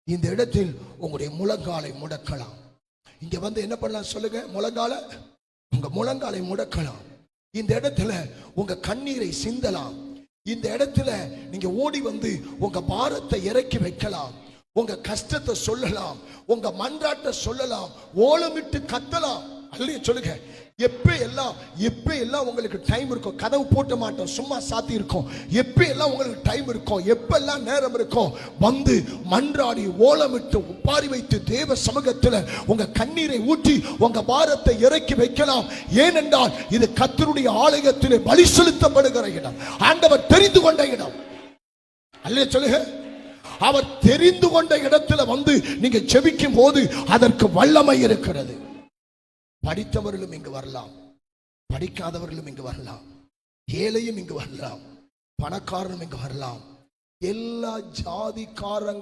இந்த இடத்தில் உங்களுடைய முழங்காலை முடக்கலாம். இங்க வந்து என்ன பண்ணலாம் சொல்லுங்க? உங்க முழங்காலை முடக்கலாம். இந்த இடத்துல உங்க கண்ணீரை சிந்தலாம். இந்த இடத்துல நீங்க ஓடி வந்து உங்க பாரத்தை இறக்கி வைக்கலாம். உங்க கஷ்டத்தை சொல்லலாம், உங்க மன்றாட்டை சொல்லலாம், ஓலமிட்டு கத்தலாம். அல்லையே சொல்லுங்க. எப்ப எல்லாம் உங்களுக்கு டைம் இருக்கும். கதவு போட்ட மாட்டோம், சும்மா சாத்தி இருக்கும். எப்ப எல்லாம் உங்களுக்கு டைம் இருக்கும், எப்பெல்லாம் நேரம் இருக்கும், வந்து மன்றாடி ஓலமிட்டு உப்பாரி வைத்து தேவ சமூகத்தில் உங்க கண்ணீரை ஊற்றி உங்க பாரத்தை இறக்கி வைக்கலாம். ஏனென்றால் இது கர்த்தருடைய ஆலயத்திலே பலி செலுத்தப்படுகிற இடம், ஆண்டவர் தெரிந்து கொண்ட இடம். அல்லையே சொல்லுங்க. அவர் தெரிந்து கொண்ட இடத்துல வந்து நீங்க ஜெபிக்கும் போது அதற்கு வல்லமை இருக்கிறது. படித்தவர்களும் இங்கு வரலாம், படிக்காதவர்களும் இங்கு வரலாம், ஏழையும் இங்கு வரலாம், பணக்காரனும் இங்கு வரலாம், எல்லா ஜாதிக்காரங்க